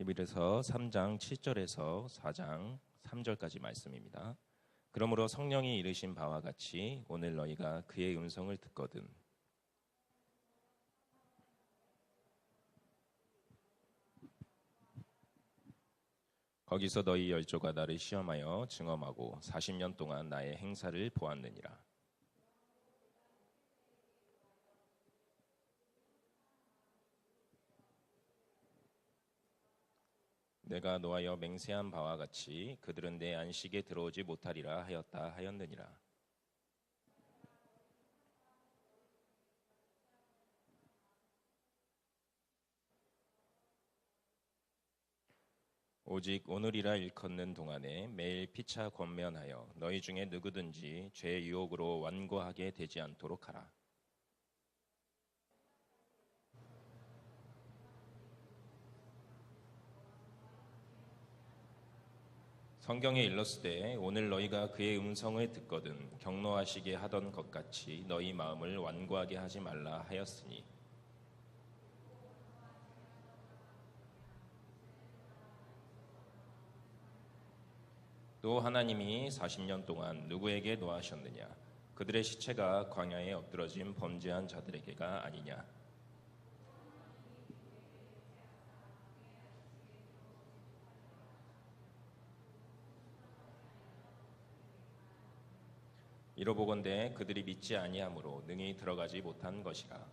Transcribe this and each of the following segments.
히브리서 3장 7절에서 4장 3절까지 말씀입니다. 그러므로 성령이 이르신 바와 같이 오늘 너희가 그의 음성을 듣거든 거기서 너희 열조가 나를 시험하여 증언하고 40년 동안 나의 행사를 보았느니라. 내가 노하여 맹세한 바와 같이 그들은 내 안식에 들어오지 못하리라 하였다 하였느니라. 오직 오늘이라 일컫는 동안에 매일 피차 권면하여 너희 중에 누구든지 죄의 유혹으로 완고하게 되지 않도록 하라. 성경에 일렀으되 오늘 너희가 그의 음성을 듣거든 경노하시게 하던 것 같이 너희 마음을 완고하게 하지 말라 하였으니 또 하나님이 40년 동안 누구에게 노하셨느냐? 그들의 시체가 광야에 엎드러진 범죄한 자들에게가 아니냐? 이로보건대 그들이 믿지 아니함으로 능히 들어가지 못한 것이라.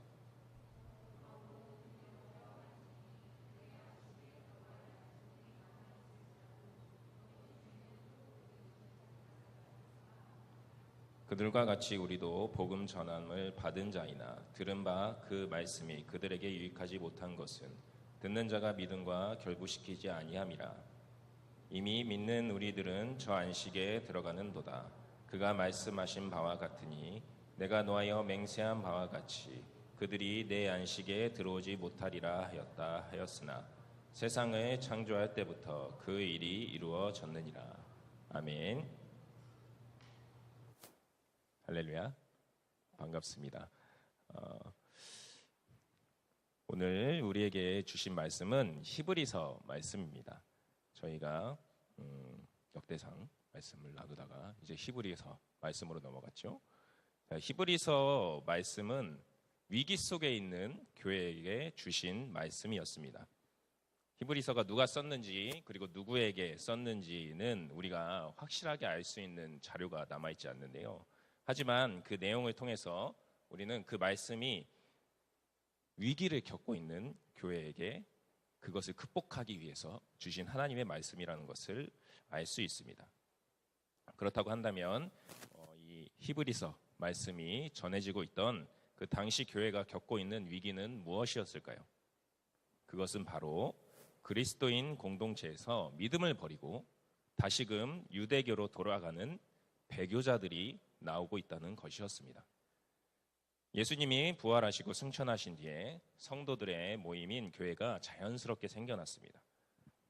그들과 같이 우리도 복음 전함을 받은 자이나 들은 바 그 말씀이 그들에게 유익하지 못한 것은 듣는 자가 믿음과 결부시키지 아니함이라. 이미 믿는 우리들은 저 안식에 들어가는도다. 그가 말씀하신 바와 같으니 내가 노하여 맹세한 바와 같이 그들이 내 안식에 들어오지 못하리라 하였다 하였으나 세상을 창조할 때부터 그 일이 이루어졌느니라. 아멘. 할렐루야. 반갑습니다. 오늘 우리에게 주신 말씀은 히브리서 말씀입니다. 저희가 역대상 말씀을 나누다가 이제 히브리서 말씀으로 넘어갔죠. 히브리서 말씀은 위기 속에 있는 교회에게 주신 말씀이었습니다. 히브리서가 누가 썼는지 그리고 누구에게 썼는지는 우리가 확실하게 알 수 있는 자료가 남아있지 않는데요. 하지만 그 내용을 통해서 우리는 그 말씀이 위기를 겪고 있는 교회에게 그것을 극복하기 위해서 주신 하나님의 말씀이라는 것을 알 수 있습니다. 그렇다고 한다면 이 히브리서 말씀이 전해지고 있던 그 당시 교회가 겪고 있는 위기는 무엇이었을까요? 그것은 바로 그리스도인 공동체에서 믿음을 버리고 다시금 유대교로 돌아가는 배교자들이 나오고 있다는 것이었습니다. 예수님이 부활하시고 승천하신 뒤에 성도들의 모임인 교회가 자연스럽게 생겨났습니다.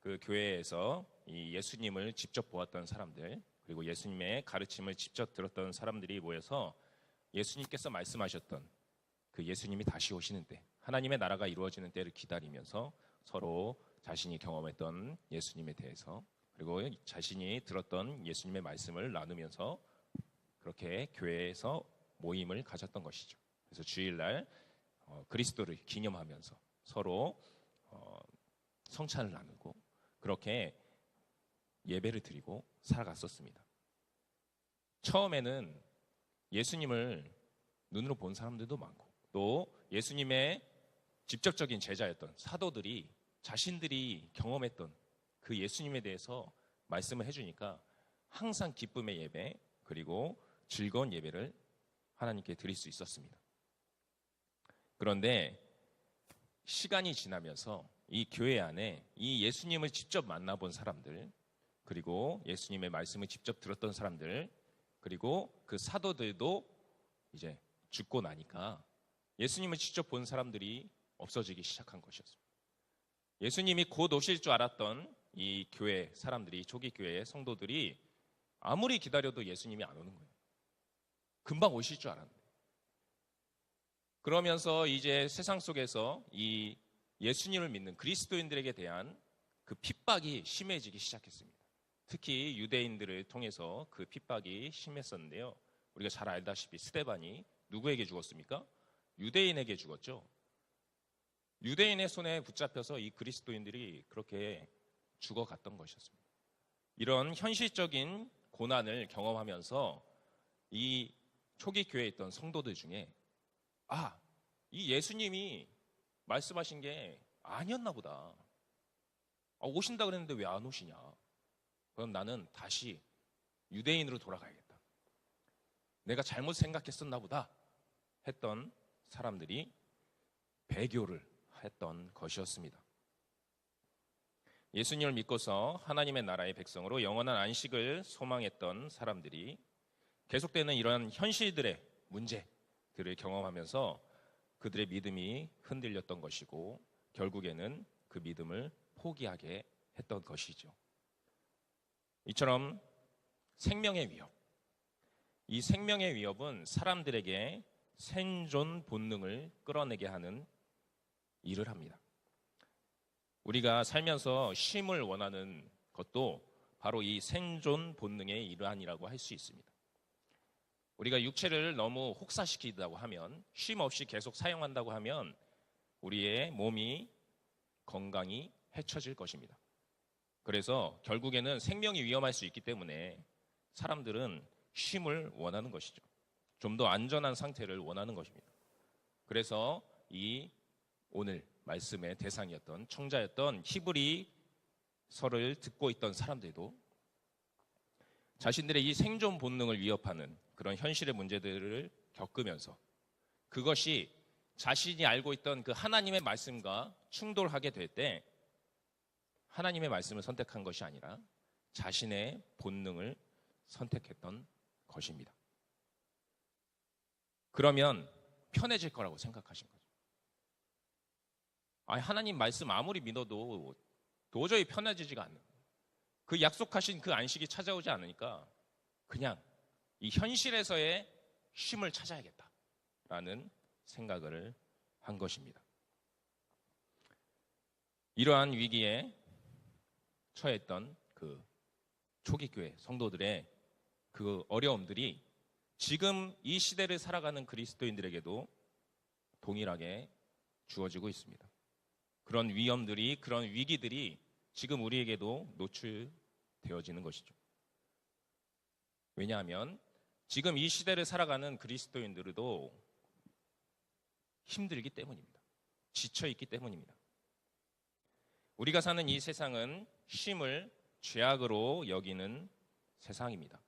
그 교회에서 이 예수님을 직접 보았던 사람들 그리고 예수님의 가르침을 직접 들었던 사람들이 모여서 예수님께서 말씀하셨던 그 예수님이 다시 오시는 때 하나님의 나라가 이루어지는 때를 기다리면서 서로 자신이 경험했던 예수님에 대해서 그리고 자신이 들었던 예수님의 말씀을 나누면서 그렇게 교회에서 모임을 가졌던 것이죠. 그래서 주일날 그리스도를 기념하면서 서로 성찬을 나누고 그렇게 예배를 드리고 살아갔었습니다. 처음에는 예수님을 눈으로 본 사람들도 많고 또 예수님의 직접적인 제자였던 사도들이 자신들이 경험했던 그 예수님에 대해서 말씀을 해주니까 항상 기쁨의 예배 그리고 즐거운 예배를 하나님께 드릴 수 있었습니다. 그런데 시간이 지나면서 이 교회 안에 이 예수님을 직접 만나본 사람들 그리고 예수님의 말씀을 직접 들었던 사람들 그리고 그 사도들도 이제 죽고 나니까 예수님을 직접 본 사람들이 없어지기 시작한 것이었습니다. 예수님이 곧 오실 줄 알았던 이 교회 사람들이 초기 교회의 성도들이 아무리 기다려도 예수님이 안 오는 거예요. 금방 오실 줄 알았는데. 그러면서 이제 세상 속에서 이 예수님을 믿는 그리스도인들에게 대한 그 핍박이 심해지기 시작했습니다. 특히 유대인들을 통해서 그 핍박이 심했었는데요. 우리가 잘 알다시피 스데반이 누구에게 죽었습니까? 유대인에게 죽었죠. 유대인의 손에 붙잡혀서 이 그리스도인들이 그렇게 죽어갔던 것이었습니다. 이런 현실적인 고난을 경험하면서 이 초기 교회에 있던 성도들 중에 이 예수님이 말씀하신 게 아니었나 보다. 오신다 그랬는데 왜 안 오시냐? 그럼 나는 다시 유대인으로 돌아가야겠다. 내가 잘못 생각했었나 보다 했던 사람들이 배교를 했던 것이었습니다. 예수님을 믿고서 하나님의 나라의 백성으로 영원한 안식을 소망했던 사람들이 계속되는 이러한 현실들의 문제들을 경험하면서 그들의 믿음이 흔들렸던 것이고 결국에는 그 믿음을 포기하게 했던 것이죠. 이처럼 생명의 위협, 이 생명의 위협은 사람들에게 생존 본능을 끌어내게 하는 일을 합니다. 우리가 살면서 쉼을 원하는 것도 바로 이 생존 본능의 일환이라고 할 수 있습니다. 우리가 육체를 너무 혹사시키다고 하면, 쉼 없이 계속 사용한다고 하면 우리의 몸이 건강이 해쳐질 것입니다. 그래서 결국에는 생명이 위험할 수 있기 때문에 사람들은 쉼을 원하는 것이죠. 좀 더 안전한 상태를 원하는 것입니다. 그래서 이 오늘 말씀의 대상이었던 청자였던 히브리서를 듣고 있던 사람들도 자신들의 이 생존 본능을 위협하는 그런 현실의 문제들을 겪으면서 그것이 자신이 알고 있던 그 하나님의 말씀과 충돌하게 될 때 하나님의 말씀을 선택한 것이 아니라 자신의 본능을 선택했던 것입니다. 그러면 편해질 거라고 생각하신 거죠. 하나님 말씀 아무리 믿어도 도저히 편해지지가 않는, 그 약속하신 그 안식이 찾아오지 않으니까 그냥 이 현실에서의 쉼을 찾아야겠다라는 생각을 한 것입니다. 이러한 위기에 처했던 그 초기 교회 성도들의 그 어려움들이 지금 이 시대를 살아가는 그리스도인들에게도 동일하게 주어지고 있습니다. 그런 위험들이, 그런 위기들이 지금 우리에게도 노출되어지는 것이죠. 왜냐하면 지금 이 시대를 살아가는 그리스도인들도 힘들기 때문입니다. 지쳐있기 때문입니다. 우리가 사는 이 세상은 쉼을 죄악으로 여기는 세상입니다.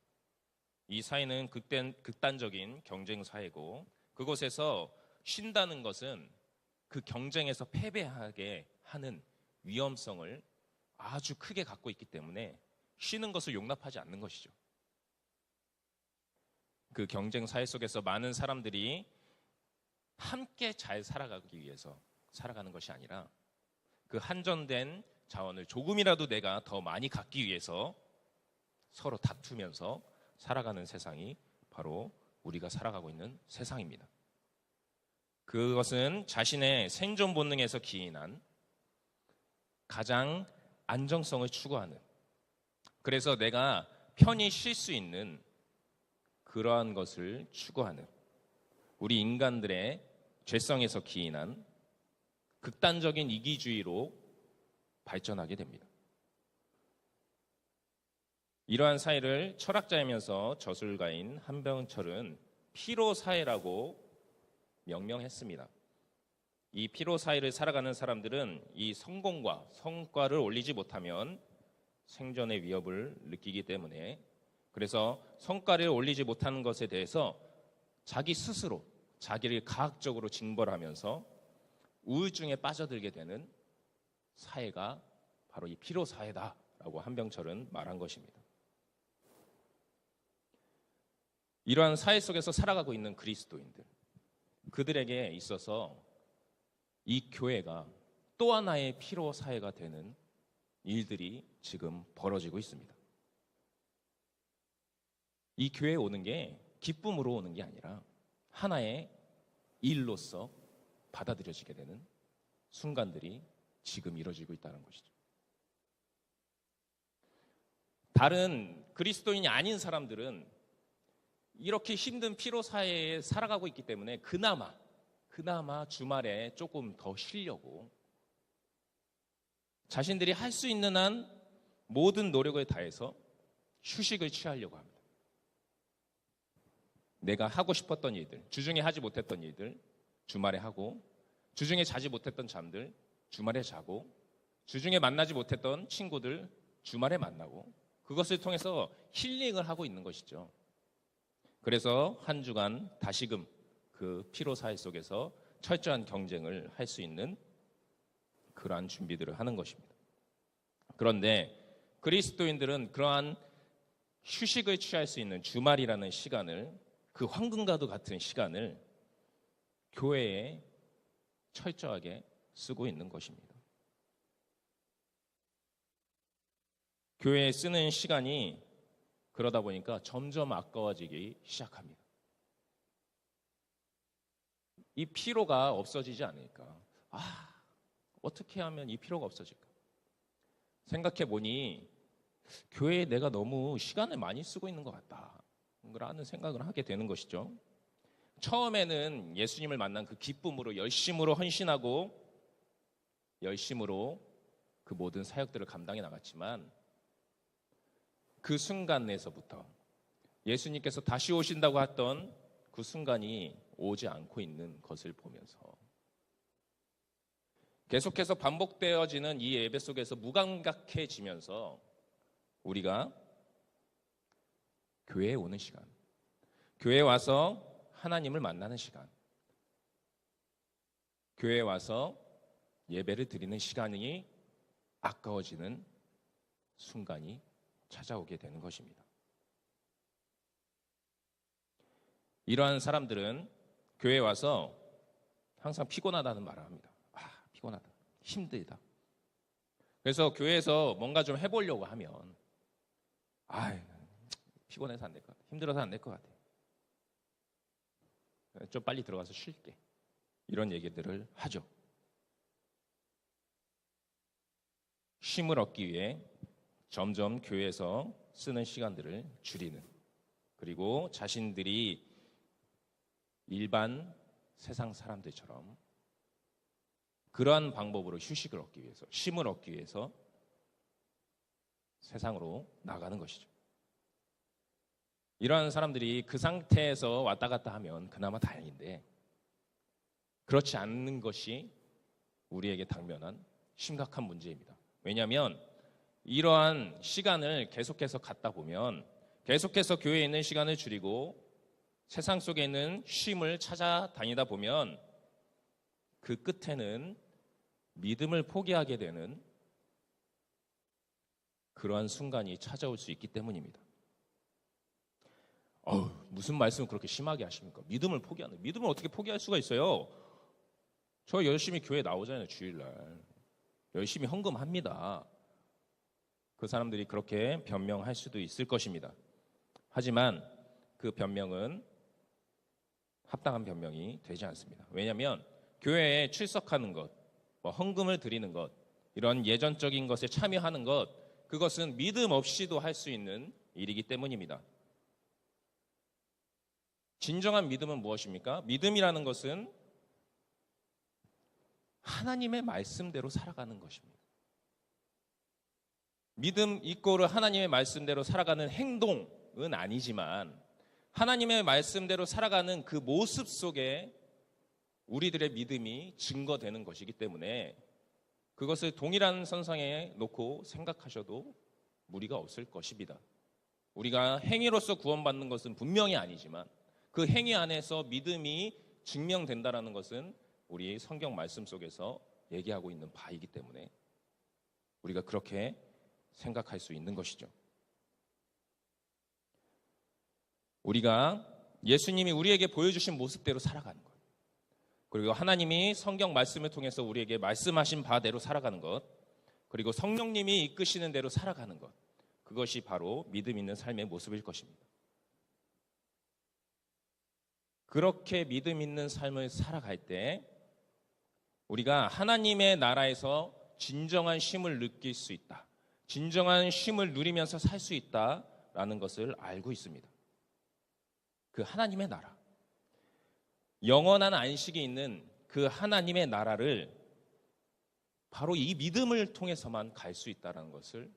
이 사회는 극단적인 경쟁 사회고 그곳에서 쉰다는 것은 그 경쟁에서 패배하게 하는 위험성을 아주 크게 갖고 있기 때문에 쉬는 것을 용납하지 않는 것이죠. 그 경쟁 사회 속에서 많은 사람들이 함께 잘 살아가기 위해서 살아가는 것이 아니라 그 한정된 자원을 조금이라도 내가 더 많이 갖기 위해서 서로 다투면서 살아가는 세상이 바로 우리가 살아가고 있는 세상입니다. 그것은 자신의 생존 본능에서 기인한 가장 안정성을 추구하는, 그래서 내가 편히 쉴 수 있는 그러한 것을 추구하는 우리 인간들의 죄성에서 기인한 극단적인 이기주의로 발전하게 됩니다. 이러한 사회를 철학자이면서 저술가인 한병철은 피로사회라고 명명했습니다. 이 피로사회를 살아가는 사람들은 이 성공과 성과를 올리지 못하면 생존의 위협을 느끼기 때문에, 그래서 성과를 올리지 못하는 것에 대해서 자기 스스로 자기를 가학적으로 징벌하면서 우울증에 빠져들게 되는 사회가 바로 이 피로사회다라고 한병철은 말한 것입니다. 이러한 사회 속에서 살아가고 있는 그리스도인들, 그들에게 있어서 이 교회가 또 하나의 피로사회가 되는 일들이 지금 벌어지고 있습니다. 이 교회에 오는 게 기쁨으로 오는 게 아니라 하나의 일로서 받아들여지게 되는 순간들이 지금 이루어지고 있다는 것이죠. 다른 그리스도인이 아닌 사람들은 이렇게 힘든 피로 사회에 살아가고 있기 때문에 그나마 주말에 조금 더 쉬려고 자신들이 할 수 있는 한 모든 노력을 다해서 휴식을 취하려고 합니다. 내가 하고 싶었던 일들, 주중에 하지 못했던 일들 주말에 하고, 주중에 자지 못했던 잠들 주말에 자고, 주중에 만나지 못했던 친구들 주말에 만나고, 그것을 통해서 힐링을 하고 있는 것이죠. 그래서 한 주간 다시금 그 피로사회 속에서 철저한 경쟁을 할 수 있는 그러한 준비들을 하는 것입니다. 그런데 그리스도인들은 그러한 휴식을 취할 수 있는 주말이라는 시간을, 그 황금과도 같은 시간을 교회에 철저하게 쓰고 있는 것입니다. 교회에 쓰는 시간이 그러다 보니까 점점 아까워지기 시작합니다. 이 피로가 없어지지 않을까? 어떻게 하면 이 피로가 없어질까? 생각해 보니 교회에 내가 너무 시간을 많이 쓰고 있는 것 같다라는 생각을 하게 되는 것이죠. 처음에는 예수님을 만난 그 기쁨으로 열심으로 헌신하고 열심으로 그 모든 사역들을 감당해 나갔지만, 그 순간에서부터 예수님께서 다시 오신다고 했던 그 순간이 오지 않고 있는 것을 보면서 계속해서 반복되어지는 이 예배 속에서 무감각해지면서 우리가 교회에 오는 시간, 교회에 와서 하나님을 만나는 시간, 교회에 와서 예배를 드리는 시간이 아까워지는 순간이 찾아오게 되는 것입니다. 이러한 사람들은 교회에 와서 항상 피곤하다는 말을 합니다. 피곤하다, 힘들다. 그래서 교회에서 뭔가 좀 해보려고 하면 피곤해서 안 될 것 같아, 힘들어서 안 될 것 같아, 좀 빨리 들어가서 쉴게, 이런 얘기들을 하죠. 쉼을 얻기 위해 점점 교회에서 쓰는 시간들을 줄이는, 그리고 자신들이 일반 세상 사람들처럼 그러한 방법으로 휴식을 얻기 위해서, 쉼을 얻기 위해서 세상으로 나가는 것이죠. 이러한 사람들이 그 상태에서 왔다 갔다 하면 그나마 다행인데, 그렇지 않는 것이 우리에게 당면한 심각한 문제입니다. 왜냐하면 이러한 시간을 계속해서 갖다 보면, 계속해서 교회에 있는 시간을 줄이고 세상 속에 있는 쉼을 찾아다니다 보면 그 끝에는 믿음을 포기하게 되는 그러한 순간이 찾아올 수 있기 때문입니다. 무슨 말씀을 그렇게 심하게 하십니까? 믿음을 포기하는, 믿음을 어떻게 포기할 수가 있어요? 저 열심히 교회 나오잖아요. 주일날 열심히 헌금합니다. 그 사람들이 그렇게 변명할 수도 있을 것입니다. 하지만 그 변명은 합당한 변명이 되지 않습니다. 왜냐하면 교회에 출석하는 것, 헌금을 드리는 것, 이런 예전적인 것에 참여하는 것, 그것은 믿음 없이도 할 수 있는 일이기 때문입니다. 진정한 믿음은 무엇입니까? 믿음이라는 것은 하나님의 말씀대로 살아가는 것입니다. 믿음 이꼬르 하나님의 말씀대로 살아가는 행동은 아니지만, 하나님의 말씀대로 살아가는 그 모습 속에 우리들의 믿음이 증거되는 것이기 때문에 그것을 동일한 선상에 놓고 생각하셔도 무리가 없을 것입니다. 우리가 행위로서 구원받는 것은 분명히 아니지만 그 행위 안에서 믿음이 증명된다는 것은 우리 성경 말씀 속에서 얘기하고 있는 바이기 때문에 우리가 그렇게 생각할 수 있는 것이죠. 우리가 예수님이 우리에게 보여주신 모습대로 살아가는 것, 그리고 하나님이 성경 말씀을 통해서 우리에게 말씀하신 바대로 살아가는 것, 그리고 성령님이 이끄시는 대로 살아가는 것, 그것이 바로 믿음 있는 삶의 모습일 것입니다. 그렇게 믿음 있는 삶을 살아갈 때 우리가 하나님의 나라에서 진정한 쉼을 느낄 수 있다, 진정한 쉼을 누리면서 살 수 있다라는 것을 알고 있습니다. 그 하나님의 나라, 영원한 안식이 있는 그 하나님의 나라를 바로 이 믿음을 통해서만 갈 수 있다는 것을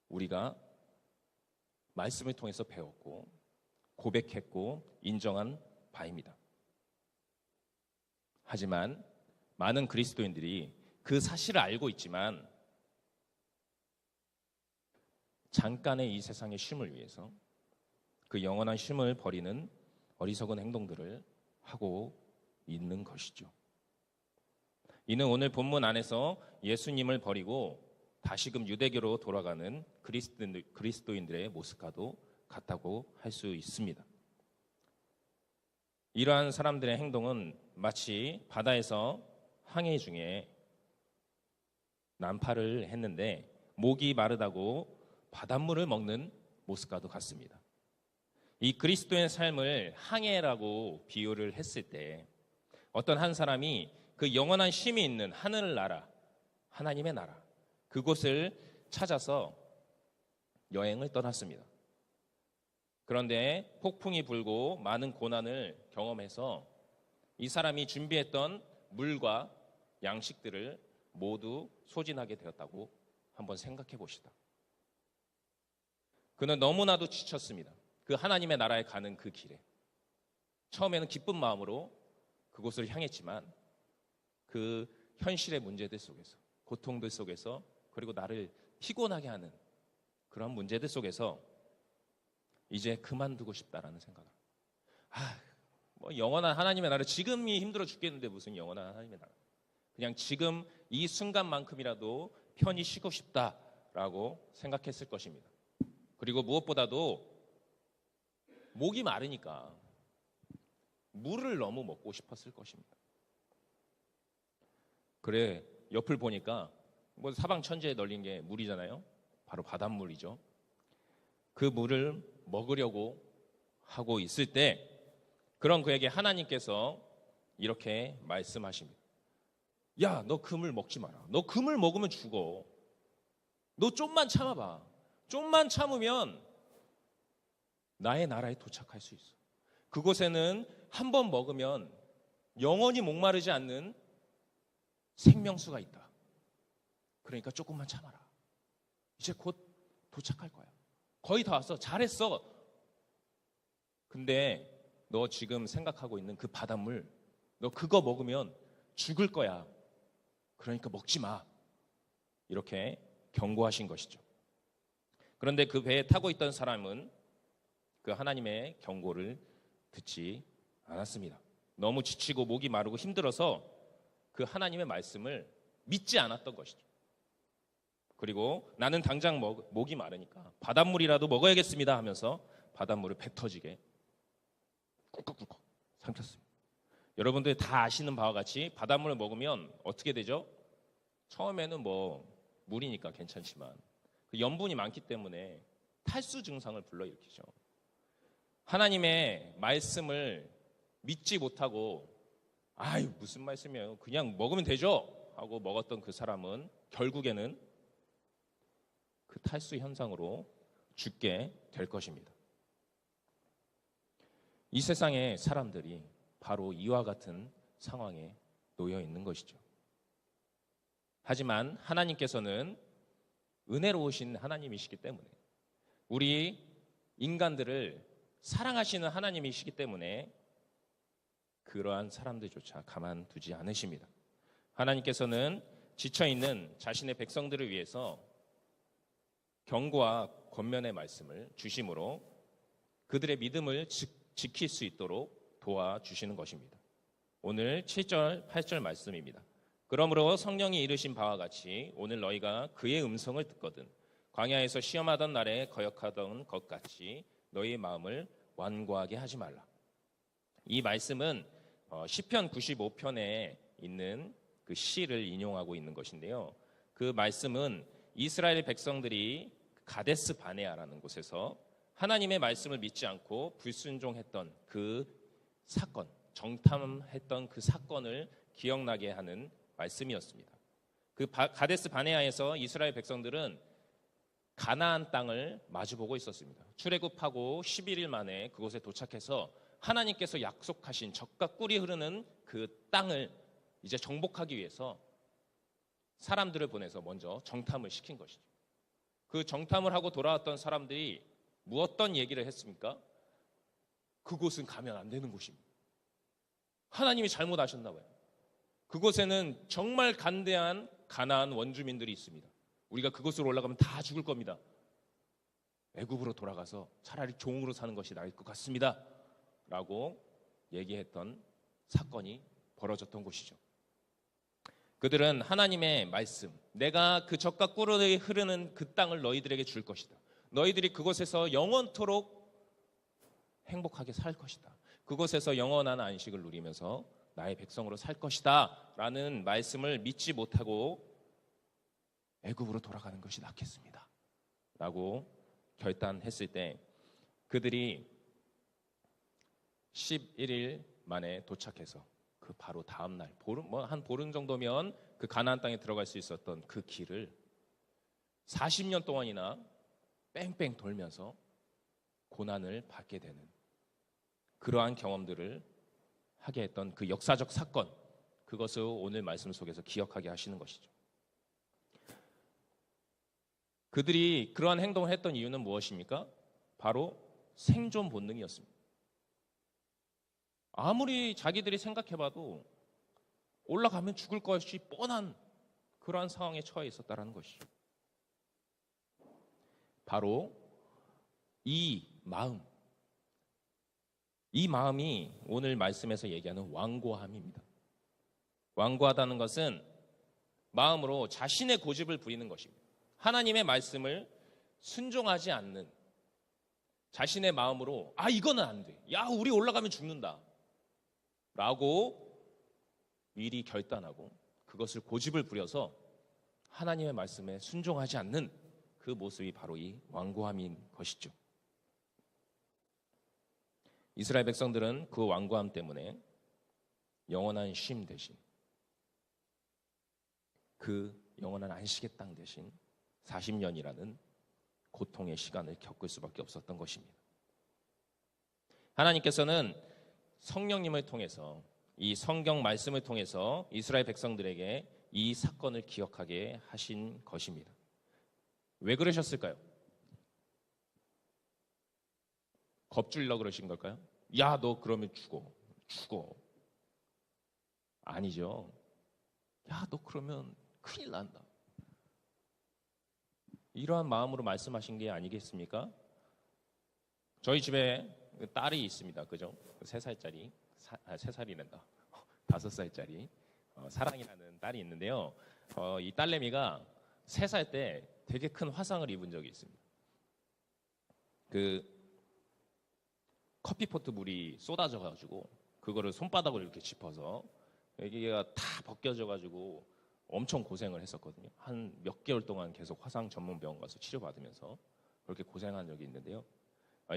우리가 말씀을 통해서 배웠고 고백했고 인정한 바입니다. 하지만 많은 그리스도인들이 그 사실을 알고 있지만 잠깐의 이 세상의 쉼을 위해서 그 영원한 쉼을 버리는 어리석은 행동들을 하고 있는 것이죠. 이는 오늘 본문 안에서 예수님을 버리고 다시금 유대교로 돌아가는 그리스도인들의 모습과도 같다고 할 수 있습니다. 이러한 사람들의 행동은 마치 바다에서 항해 중에 난파를 했는데 목이 마르다고 바닷물을 먹는 모습과도 같습니다. 이 그리스도의 삶을 항해라고 비유를 했을 때 어떤 한 사람이 그 영원한 쉼이 있는 하늘나라, 하나님의 나라, 그곳을 찾아서 여행을 떠났습니다. 그런데 폭풍이 불고 많은 고난을 경험해서 이 사람이 준비했던 물과 양식들을 모두 소진하게 되었다고 한번 생각해 보시다. 그는 너무나도 지쳤습니다. 그 하나님의 나라에 가는 그 길에 처음에는 기쁜 마음으로 그곳을 향했지만 그 현실의 문제들 속에서, 고통들 속에서, 그리고 나를 피곤하게 하는 그런 문제들 속에서 이제 그만두고 싶다라는 생각을, 뭐 영원한 하나님의 나라, 지금이 힘들어 죽겠는데 무슨 영원한 하나님의 나라, 그냥 지금 이 순간만큼이라도 편히 쉬고 싶다라고 생각했을 것입니다. 그리고 무엇보다도 목이 마르니까 물을 너무 먹고 싶었을 것입니다. 그래, 옆을 보니까 뭐 사방 천지에 널린 게 물이잖아요. 바로 바닷물이죠. 그 물을 먹으려고 하고 있을 때 그런 그에게 하나님께서 이렇게 말씀하십니다. 야, 너 그 물 먹지 마라. 너 그 물 먹으면 죽어. 너 좀만 참아봐. 좀만 참으면 나의 나라에 도착할 수 있어. 그곳에는 한 번 먹으면 영원히 목마르지 않는 생명수가 있다. 그러니까 조금만 참아라. 이제 곧 도착할 거야. 거의 다 왔어. 잘했어. 근데 너 지금 생각하고 있는 그 바닷물, 너 그거 먹으면 죽을 거야. 그러니까 먹지 마. 이렇게 경고하신 것이죠. 그런데 그 배에 타고 있던 사람은 그 하나님의 경고를 듣지 않았습니다. 너무 지치고 목이 마르고 힘들어서 그 하나님의 말씀을 믿지 않았던 것이죠. 그리고 나는 당장 목이 마르니까 바닷물이라도 먹어야겠습니다 하면서 바닷물을 배 터지게 꿀꺽꿀꺽 삼켰습니다. 여러분들 다 아시는 바와 같이 바닷물을 먹으면 어떻게 되죠? 처음에는 뭐 물이니까 괜찮지만 그 염분이 많기 때문에 탈수 증상을 불러일으키죠. 하나님의 말씀을 믿지 못하고 아유 무슨 말씀이에요, 그냥 먹으면 되죠 하고 먹었던 그 사람은 결국에는 그 탈수 현상으로 죽게 될 것입니다. 이 세상의 사람들이 바로 이와 같은 상황에 놓여 있는 것이죠. 하지만 하나님께서는 은혜로우신 하나님이시기 때문에, 우리 인간들을 사랑하시는 하나님이시기 때문에 그러한 사람들조차 가만두지 않으십니다. 하나님께서는 지쳐있는 자신의 백성들을 위해서 경고와 권면의 말씀을 주심으로 그들의 믿음을 지킬 수 있도록 도와주시는 것입니다. 오늘 7절, 8절 말씀입니다. 그러므로 성령이 이르신 바와 같이 오늘 너희가 그의 음성을 듣거든 광야에서 시험하던 날에 거역하던 것 같이 너희의 마음을 완고하게 하지 말라. 이 말씀은 시편 95편에 있는 그 시를 인용하고 있는 것인데요. 그 말씀은 이스라엘 백성들이 가데스 바네아라는 곳에서 하나님의 말씀을 믿지 않고 불순종했던 그 사건, 정탐했던 그 사건을 기억나게 하는 말씀이었습니다. 그 가데스 바네아에서 이스라엘 백성들은 가나안 땅을 마주보고 있었습니다. 출애굽하고 11일 만에 그곳에 도착해서 하나님께서 약속하신 젖과 꿀이 흐르는 그 땅을 이제 정복하기 위해서 사람들을 보내서 먼저 정탐을 시킨 것이죠. 그 정탐을 하고 돌아왔던 사람들이 어떤 얘기를 했습니까? 그곳은 가면 안 되는 곳입니다. 하나님이 잘못하셨나 봐요. 그곳에는 정말 간대한 가나안 원주민들이 있습니다. 우리가 그곳으로 올라가면 다 죽을 겁니다. 애굽으로 돌아가서 차라리 종으로 사는 것이 나을 것 같습니다. 라고 얘기했던 사건이 벌어졌던 곳이죠. 그들은 하나님의 말씀, 내가 그 젖과 꿀이 흐르는 그 땅을 너희들에게 줄 것이다. 너희들이 그곳에서 영원토록 행복하게 살 것이다. 그곳에서 영원한 안식을 누리면서 나의 백성으로 살 것이다 라는 말씀을 믿지 못하고 애굽으로 돌아가는 것이 낫겠습니다 라고 결단했을 때 그들이 11일 만에 도착해서 그 바로 다음 날 한 보름 정도면 그 가나안 땅에 들어갈 수 있었던 그 길을 40년 동안이나 뺑뺑 돌면서 고난을 받게 되는 그러한 경험들을 하게 했던 그 역사적 사건, 그것을 오늘 말씀 속에서 기억하게 하시는 것이죠. 그들이 그러한 행동을 했던 이유는 무엇입니까? 바로 생존 본능이었습니다. 아무리 자기들이 생각해봐도 올라가면 죽을 것이 뻔한 그러한 상황에 처해 있었다는 것이죠. 바로 이 마음이 오늘 말씀에서 얘기하는 완고함입니다. 완고하다는 것은 마음으로 자신의 고집을 부리는 것입니다. 하나님의 말씀을 순종하지 않는 자신의 마음으로 이거는 안 돼. 우리 올라가면 죽는다. 라고 미리 결단하고 그것을 고집을 부려서 하나님의 말씀에 순종하지 않는 그 모습이 바로 이 완고함인 것이죠. 이스라엘 백성들은 그 완고함 때문에 영원한 쉼 대신 그 영원한 안식의 땅 대신 40년이라는 고통의 시간을 겪을 수밖에 없었던 것입니다. 하나님께서는 성령님을 통해서 이 성경 말씀을 통해서 이스라엘 백성들에게 이 사건을 기억하게 하신 것입니다. 왜 그러셨을까요? 겁주려고 그러신 걸까요? 너 그러면 죽어. 아니죠. 너 그러면 큰일 난다. 이러한 마음으로 말씀하신 게 아니겠습니까? 저희 집에 딸이 있습니다. 그죠? 3살짜리, 3살이란다. 5살짜리 사랑이라는 딸이 있는데요. 이 딸내미가 3살 때 되게 큰 화상을 입은 적이 있습니다. 그 커피포트 물이 쏟아져가지고 그거를 손바닥으로 이렇게 짚어서 여기가 다 벗겨져가지고 엄청 고생을 했었거든요. 한 몇 개월 동안 계속 화상 전문 병원 가서 치료받으면서 그렇게 고생한 적이 있는데요.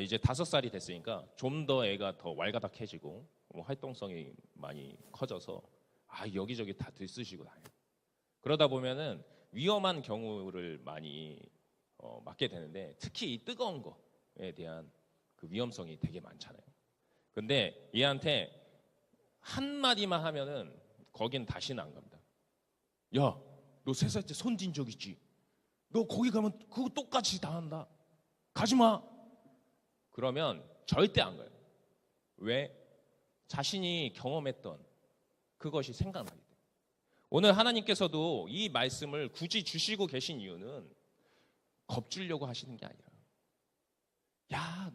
이제 5살이 됐으니까 좀 더 애가 더 왈가닥해지고 활동성이 많이 커져서 여기저기 다 들쑤시고 다녀요. 그러다 보면은 위험한 경우를 많이 맞게 되는데 특히 이 뜨거운 거에 대한 그 위험성이 되게 많잖아요. 근데 얘한테 한마디만 하면은 거긴 다시는 안 갑니다. 너 3살 때 손진 적 있지? 너 거기 가면 그거 똑같이 당한다. 가지 마. 그러면 절대 안 가요. 왜? 자신이 경험했던 그것이 생각나기 때문에. 오늘 하나님께서도 이 말씀을 굳이 주시고 계신 이유는 겁주려고 하시는 게 아니라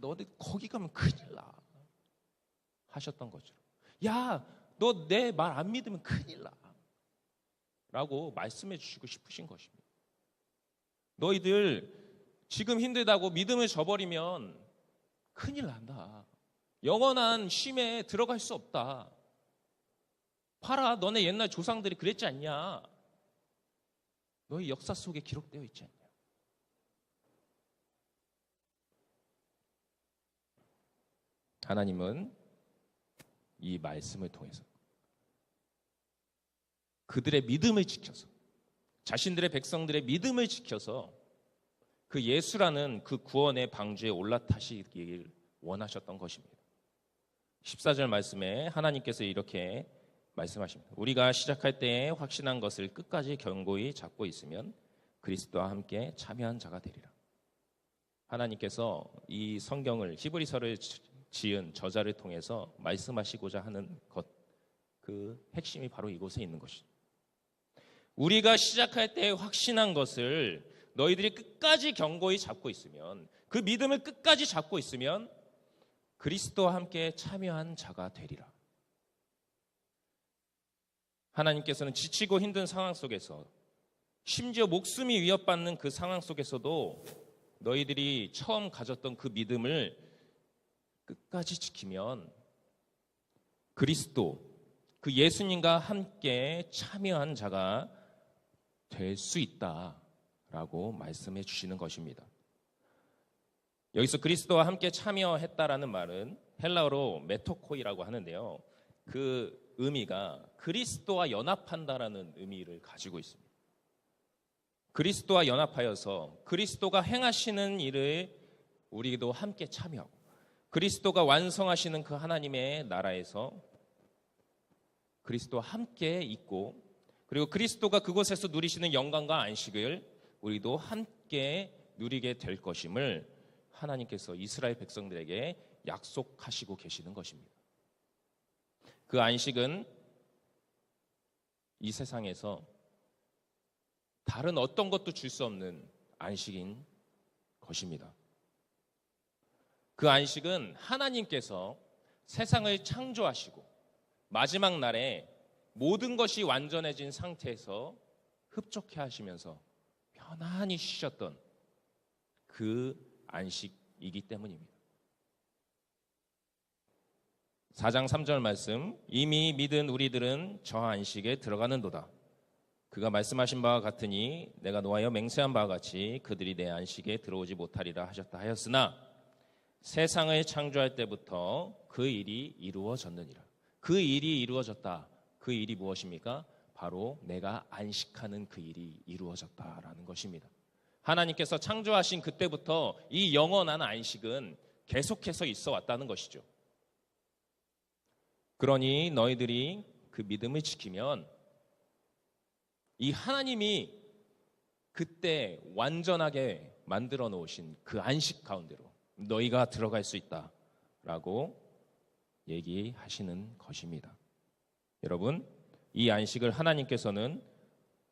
너네 거기 가면 큰일 나 하셨던 거죠. 너 내 말 안 믿으면 큰일 나 라고 말씀해 주시고 싶으신 것입니다. 너희들 지금 힘들다고 믿음을 저버리면 큰일 난다. 영원한 쉼에 들어갈 수 없다. 봐라, 너네 옛날 조상들이 그랬지 않냐? 너희 역사 속에 기록되어 있지 않냐? 하나님은 이 말씀을 통해서 그들의 믿음을 지켜서 자신들의 백성들의 믿음을 지켜서 그 예수라는 그 구원의 방주에 올라타시길 원하셨던 것입니다. 14절 말씀에 하나님께서 이렇게 말씀하십니다. 우리가 시작할 때에 확신한 것을 끝까지 견고히 잡고 있으면 그리스도와 함께 참여한 자가 되리라. 하나님께서 이 성경을 히브리서를 지은 저자를 통해서 말씀하시고자 하는 것, 그 핵심이 바로 이곳에 있는 것이죠. 우리가 시작할 때 확신한 것을 너희들이 끝까지 견고히 잡고 있으면, 그 믿음을 끝까지 잡고 있으면 그리스도와 함께 참여한 자가 되리라. 하나님께서는 지치고 힘든 상황 속에서, 심지어 목숨이 위협받는 그 상황 속에서도 너희들이 처음 가졌던 그 믿음을 끝까지 지키면 그리스도, 그 예수님과 함께 참여한 자가 될 수 있다라고 말씀해 주시는 것입니다. 여기서 그리스도와 함께 참여했다라는 말은 헬라어로 메토코이라고 하는데요. 그 의미가 그리스도와 연합한다라는 의미를 가지고 있습니다. 그리스도와 연합하여서 그리스도가 행하시는 일을 우리도 함께 참여하고, 그리스도가 완성하시는 그 하나님의 나라에서 그리스도와 함께 있고, 그리고 그리스도가 그곳에서 누리시는 영광과 안식을 우리도 함께 누리게 될 것임을 하나님께서 이스라엘 백성들에게 약속하시고 계시는 것입니다. 그 안식은 이 세상에서 다른 어떤 것도 줄 수 없는 안식인 것입니다. 그 안식은 하나님께서 세상을 창조하시고 마지막 날에 모든 것이 완전해진 상태에서 흡족해 하시면서 편안히 쉬셨던 그 안식이기 때문입니다. 4장 3절 말씀, 이미 믿은 우리들은 저 안식에 들어가는도다. 그가 말씀하신 바와 같으니 내가 노하여 맹세한 바와 같이 그들이 내 안식에 들어오지 못하리라 하셨다 하였으나 세상을 창조할 때부터 그 일이 이루어졌느니라. 그 일이 이루어졌다. 그 일이 무엇입니까? 바로 내가 안식하는 그 일이 이루어졌다라는 것입니다. 하나님께서 창조하신 그때부터 이 영원한 안식은 계속해서 있어 왔다는 것이죠. 그러니 너희들이 그 믿음을 지키면 이 하나님이 그때 완전하게 만들어 놓으신 그 안식 가운데로 너희가 들어갈 수 있다라고 얘기하시는 것입니다. 여러분, 이 안식을 하나님께서는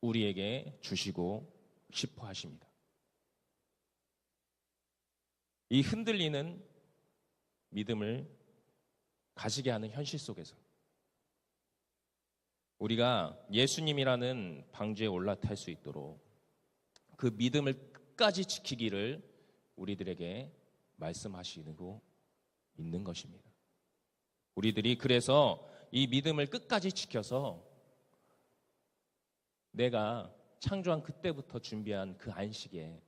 우리에게 주시고 싶어 하십니다. 이 흔들리는 믿음을 가지게 하는 현실 속에서 우리가 예수님이라는 방주에 올라탈 수 있도록 그 믿음을 끝까지 지키기를 우리들에게 말씀하시고 있는 것입니다. 우리들이 그래서 이 믿음을 끝까지 지켜서 내가 창조한 그때부터 준비한 그 안식에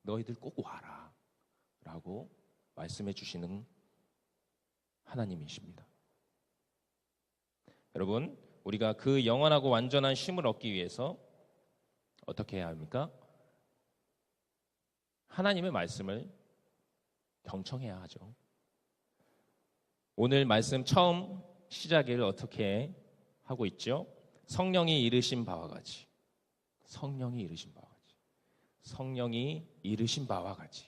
너희들 꼭 와라 라고 말씀해 주시는 하나님이십니다. 여러분, 우리가 그 영원하고 완전한 쉼을 얻기 위해서 어떻게 해야 합니까? 하나님의 말씀을 경청해야 하죠. 오늘 말씀 처음 시작을 어떻게 하고 있죠? 성령이 이르신 바와 같이, 성령이 이르신 바와 같이, 성령이 이르신 바와 같이.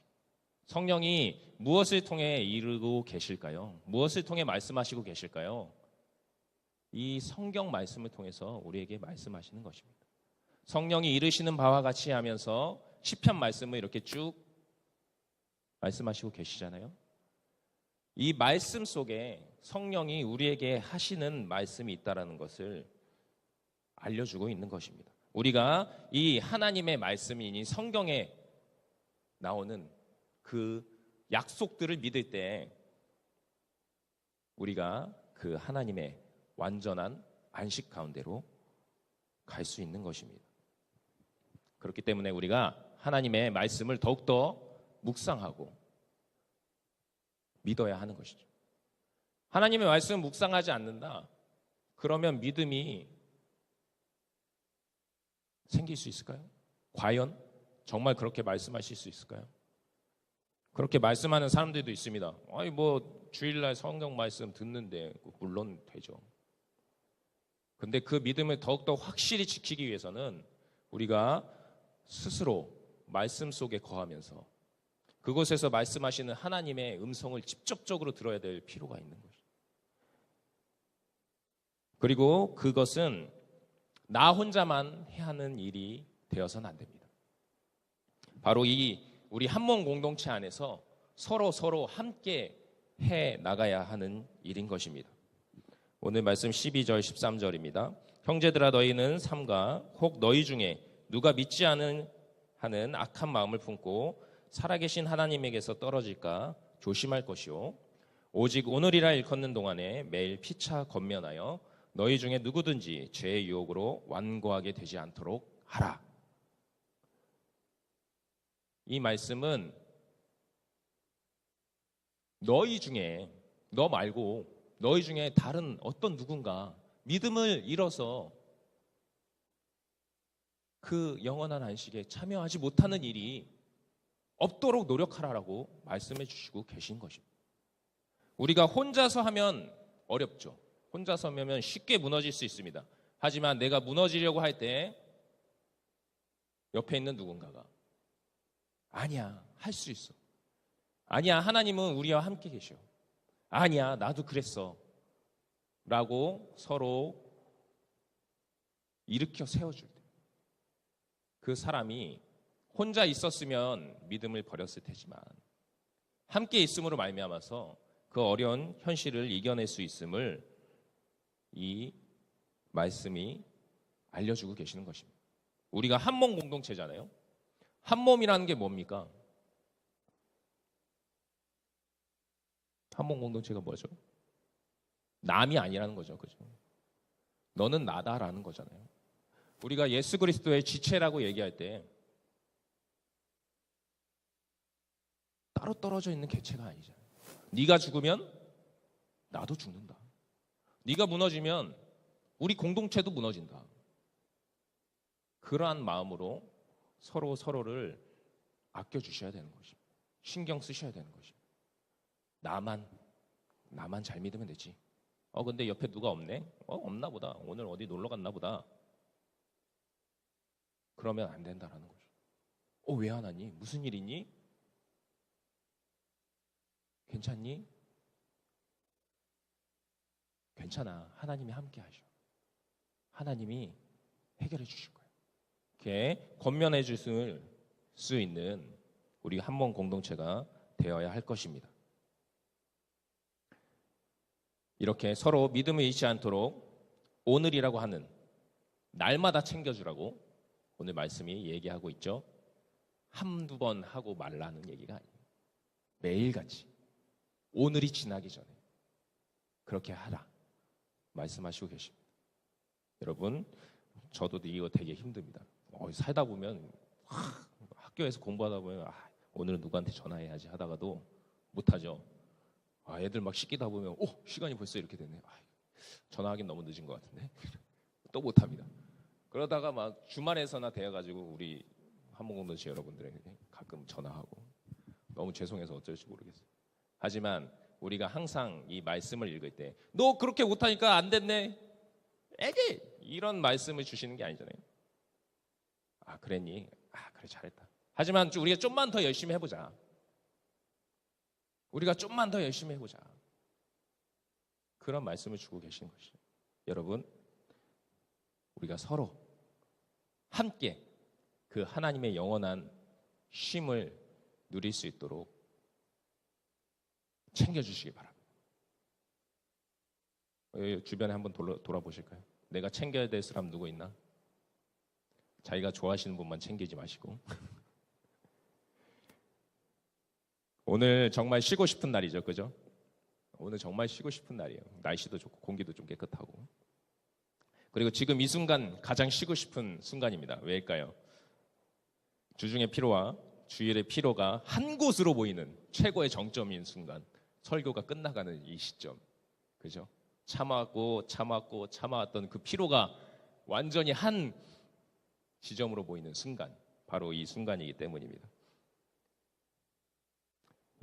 성령이 무엇을 통해 이루고 계실까요? 무엇을 통해 말씀하시고 계실까요? 이 성경 말씀을 통해서 우리에게 말씀하시는 것입니다. 성령이 이르시는 바와 같이 하면서 시편 말씀을 이렇게 쭉 말씀하시고 계시잖아요. 이 말씀 속에 성령이 우리에게 하시는 말씀이 있다는 것을 알려주고 있는 것입니다. 우리가 이 하나님의 말씀이니 성경에 나오는 그 약속들을 믿을 때 우리가 그 하나님의 완전한 안식 가운데로 갈 수 있는 것입니다. 그렇기 때문에 우리가 하나님의 말씀을 더욱더 묵상하고 믿어야 하는 것이죠. 하나님의 말씀을 묵상하지 않는다. 그러면 믿음이 생길 수 있을까요? 과연 정말 그렇게 말씀하실 수 있을까요? 그렇게 말씀하는 사람들도 있습니다. 아니 뭐 주일날 성경 말씀 듣는데 물론 되죠. 근데 그 믿음을 더욱더 확실히 지키기 위해서는 우리가 스스로 말씀 속에 거하면서 그곳에서 말씀하시는 하나님의 음성을 직접적으로 들어야 될 필요가 있는 거죠. 그리고 그것은 나 혼자만 해야 하는 일이 되어서는 안 됩니다. 바로 이 우리 한몸 공동체 안에서 서로 함께 해 나가야 하는 일인 것입니다. 오늘 말씀 12절 13절입니다. 형제들아 너희는 삼가 혹 너희 중에 누가 믿지 않은 하는 악한 마음을 품고 살아계신 하나님에게서 떨어질까 조심할 것이요 오직 오늘이라 일컫는 동안에 매일 피차 권면하여 너희 중에 누구든지 죄의 유혹으로 완고하게 되지 않도록 하라. 이 말씀은 너희 중에 너 말고 너희 중에 다른 어떤 누군가 믿음을 잃어서 그 영원한 안식에 참여하지 못하는 일이 없도록 노력하라라고 말씀해 주시고 계신 것입니다. 우리가 혼자서 하면 어렵죠. 혼자서 하면 쉽게 무너질 수 있습니다. 하지만 내가 무너지려고 할 때 옆에 있는 누군가가 아니야, 할 수 있어. 아니야, 하나님은 우리와 함께 계셔. 아니야, 나도 그랬어. 라고 서로 일으켜 세워줄 때 그 사람이 혼자 있었으면 믿음을 버렸을 테지만 함께 있음으로 말미암아서 그 어려운 현실을 이겨낼 수 있음을 이 말씀이 알려주고 계시는 것입니다. 우리가 한몸 공동체잖아요. 한몸이라는 게 뭡니까? 한몸 공동체가 뭐죠? 남이 아니라는 거죠. 그죠? 너는 나다라는 거잖아요. 우리가 예수 그리스도의 지체라고 얘기할 때 따로 떨어져 있는 개체가 아니잖아요. 네가 죽으면 나도 죽는다. 네가 무너지면 우리 공동체도 무너진다. 그러한 마음으로 서로를 아껴주셔야 되는 것입니다. 신경 쓰셔야 되는 것입니다. 나만 잘 믿으면 되지. 근데 옆에 누가 없네? 없나 보다. 오늘 어디 놀러 갔나 보다. 그러면 안 된다라는 거죠. 왜 안 하니? 무슨 일 있니? 괜찮니? 괜찮아. 하나님이 함께 하셔. 하나님이 해결해 주실 거예요. 이렇게 권면해 줄 수 있는 우리 한몸 공동체가 되어야 할 것입니다. 이렇게 서로 믿음을 잃지 않도록 오늘이라고 하는 날마다 챙겨주라고 오늘 말씀이 얘기하고 있죠. 한두 번 하고 말라는 얘기가 아니에요. 매일같이 오늘이 지나기 전에 그렇게 하라 말씀하시고 계십니다. 여러분 저도 이거 되게 힘듭니다. 살다 보면 학교에서 공부하다 보면 오늘은 누구한테 전화해야지 하다가도 못하죠. 애들 막 시키다 보면 시간이 벌써 이렇게 됐네. 전화하긴 너무 늦은 것 같은데 또 못합니다. 그러다가 막 주말에서나 되어가지고 우리 한몸공동체 여러분들에게 가끔 전화하고 너무 죄송해서 어쩔지 모르겠어요. 하지만 우리가 항상 이 말씀을 읽을 때 너 그렇게 못하니까 안 됐네. 에게 이런 말씀을 주시는 게 아니잖아요. 그랬니? 그래 잘했다. 하지만 우리가 좀만 더 열심히 해보자. 우리가 좀만 더 열심히 해보자. 그런 말씀을 주고 계신 것이죠. 여러분 우리가 서로 함께 그 하나님의 영원한 쉼을 누릴 수 있도록 챙겨주시기 바랍니다. 주변에 한번 돌아보실까요? 내가 챙겨야 될 사람 누구 있나? 자기가 좋아하시는 분만 챙기지 마시고 오늘 정말 쉬고 싶은 날이죠. 그죠? 오늘 정말 쉬고 싶은 날이에요. 날씨도 좋고 공기도 좀 깨끗하고 그리고 지금 이 순간 가장 쉬고 싶은 순간입니다. 왜일까요? 주중의 피로와 주일의 피로가 한 곳으로 모이는 최고의 정점인 순간 설교가 끝나가는 이 시점 그죠? 참아왔던 그 피로가 완전히 한 지점으로 모이는 순간 바로 이 순간이기 때문입니다.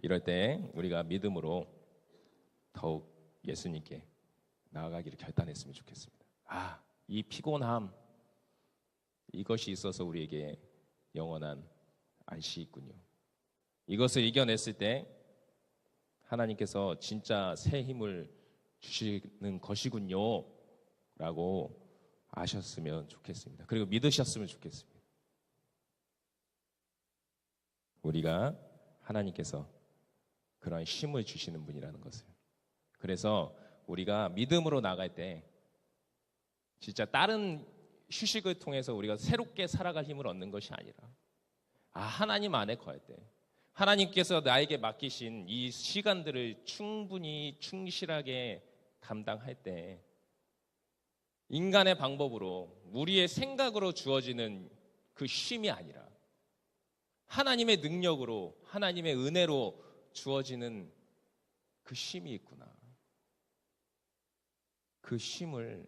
이럴 때 우리가 믿음으로 더욱 예수님께 나아가기를 결단했으면 좋겠습니다. 이 피곤함, 이것이 있어서 우리에게 영원한 안식이 있군요. 이것을 이겨냈을 때 하나님께서 진짜 새 힘을 주시는 것이군요 라고 아셨으면 좋겠습니다. 그리고 믿으셨으면 좋겠습니다. 우리가 하나님께서 그런 힘을 주시는 분이라는 것을. 그래서 우리가 믿음으로 나갈 때 진짜 다른 휴식을 통해서 우리가 새롭게 살아갈 힘을 얻는 것이 아니라 하나님 안에 거할 때 하나님께서 나에게 맡기신 이 시간들을 충분히 충실하게 감당할 때 인간의 방법으로 우리의 생각으로 주어지는 그 쉼이 아니라 하나님의 능력으로 하나님의 은혜로 주어지는 그 쉼이 있구나. 그 쉼을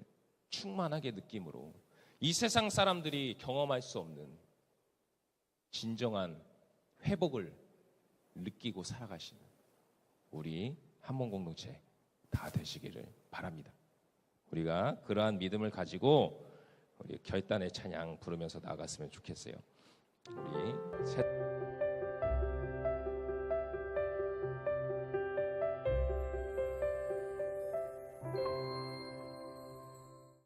충만하게 느낌으로 이 세상 사람들이 경험할 수 없는 진정한 회복을 느끼고 살아가시는 우리 한몸 공동체 다 되시기를 바랍니다. 우리가 그러한 믿음을 가지고 우리 결단의 찬양 부르면서 나아갔으면 좋겠어요. 우리